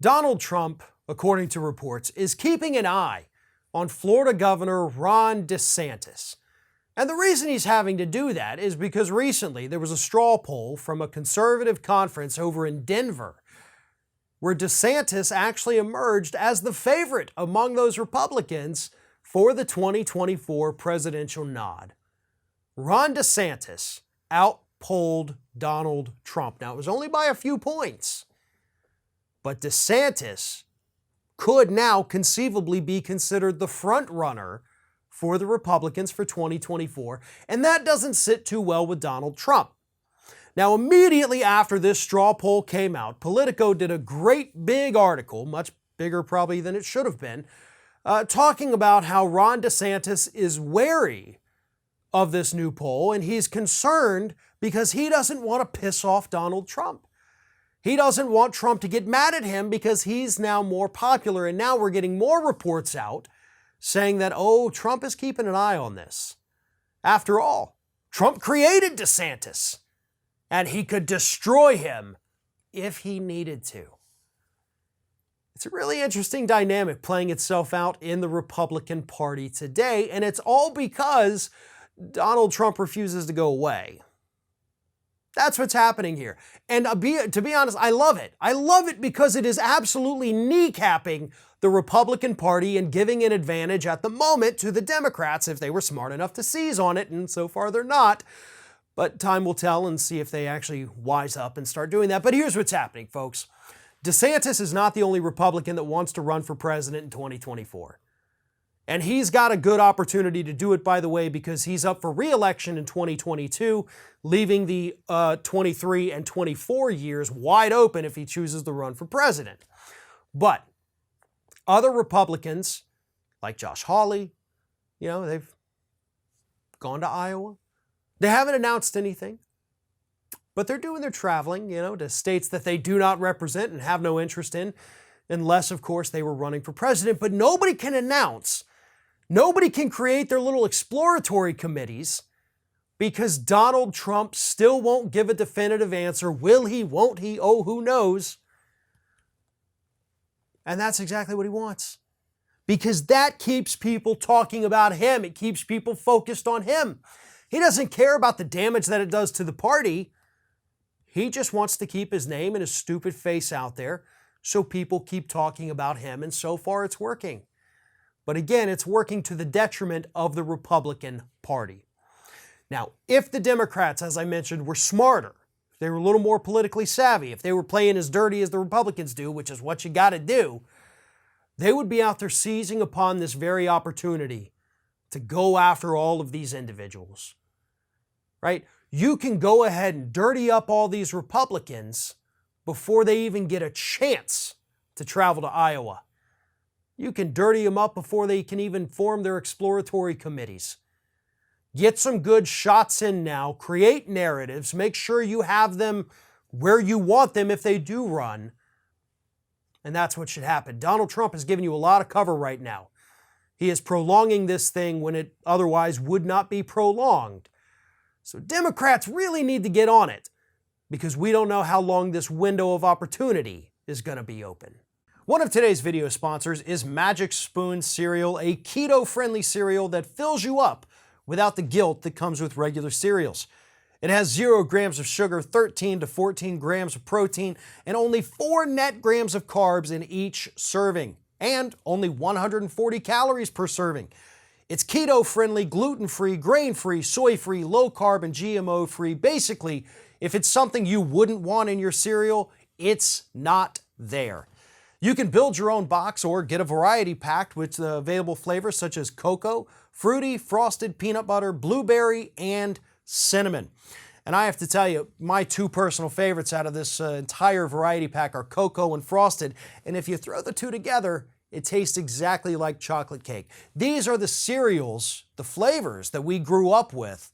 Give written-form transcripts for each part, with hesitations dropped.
Donald Trump, according to reports, is keeping an eye on Florida Governor Ron DeSantis. And the reason he's having to do that is because recently there was a straw poll from a conservative conference over in Denver where DeSantis actually emerged as the favorite among those Republicans for the 2024 presidential nod. Ron DeSantis outpolled Donald Trump. Now, it was only by a few points, but DeSantis could now conceivably be considered the front runner for the Republicans for 2024, and that doesn't sit too well with Donald Trump. Now, immediately after this straw poll came out, Politico did a great big article, much bigger probably than it should have been, talking about how Ron DeSantis is wary of this new poll, and he's concerned because he doesn't want to piss off Donald Trump. He doesn't want Trump to get mad at him because he's now more popular, and now we're getting more reports out saying that, oh, Trump is keeping an eye on this. After all, Trump created DeSantis, and he could destroy him if he needed to. It's a really interesting dynamic playing itself out in the Republican Party today, and it's all because Donald Trump refuses to go away. That's what's happening here. And to be honest, I love it. I love it because it is absolutely kneecapping the Republican Party and giving an advantage at the moment to the Democrats if they were smart enough to seize on it, and so far they're not. But time will tell and see if they actually wise up and start doing that. But here's what's happening, folks. DeSantis is not the only Republican that wants to run for president in 2024. And he's got a good opportunity to do it, by the way, because he's up for re-election in 2022, leaving the 23 and 24 years wide open if he chooses to run for president. But other Republicans, like Josh Hawley, they've gone to Iowa. They haven't announced anything, but they're doing their traveling, to states that they do not represent and have no interest in, unless, of course, they were running for president. But nobody can announce. Nobody can create their little exploratory committees because Donald Trump still won't give a definitive answer. Will he? Won't he? Oh, who knows? And that's exactly what he wants. Because that keeps people talking about him. It keeps people focused on him. He doesn't care about the damage that it does to the party. He just wants to keep his name and his stupid face out there so people keep talking about him. And so far it's working. But again, it's working to the detriment of the Republican Party. Now, if the Democrats, as I mentioned, were smarter, if they were a little more politically savvy, if they were playing as dirty as the Republicans do, which is what you got to do, they would be out there seizing upon this very opportunity to go after all of these individuals, right? You can go ahead and dirty up all these Republicans before they even get a chance to travel to Iowa. You can dirty them up before they can even form their exploratory committees. Get some good shots in now, create narratives, make sure you have them where you want them if they do run. And that's what should happen. Donald Trump is giving you a lot of cover right now. He is prolonging this thing when it otherwise would not be prolonged. So Democrats really need to get on it because we don't know how long this window of opportunity is going to be open. One of today's video sponsors is Magic Spoon cereal, a keto-friendly cereal that fills you up without the guilt that comes with regular cereals. It has 0 grams of sugar, 13 to 14 grams of protein, and only 4 net grams of carbs in each serving, and only 140 calories per serving. It's keto-friendly, gluten-free, grain-free, soy-free, low-carb, and GMO-free. Basically, if it's something you wouldn't want in your cereal, it's not there. You can build your own box or get a variety pack with available flavors such as cocoa, fruity, frosted, peanut butter, blueberry, and cinnamon. And I have to tell you, my 2 personal favorites out of this entire variety pack are cocoa and frosted. And if you throw the 2 together, it tastes exactly like chocolate cake. These are the cereals, the flavors that we grew up with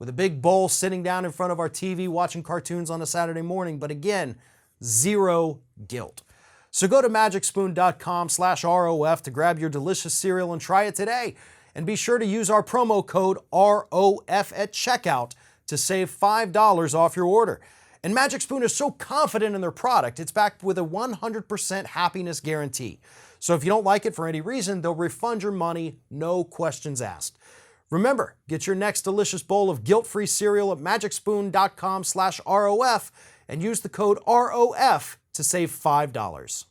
a big bowl sitting down in front of our TV watching cartoons on a Saturday morning. But again, 0 guilt. So go to magicspoon.com/ROF to grab your delicious cereal and try it today. And be sure to use our promo code ROF at checkout to save $5 off your order. And Magic Spoon is so confident in their product, it's backed with a 100% happiness guarantee. So if you don't like it for any reason, they'll refund your money, no questions asked. Remember, get your next delicious bowl of guilt-free cereal at magicspoon.com/ROF and use the code ROF to save $5.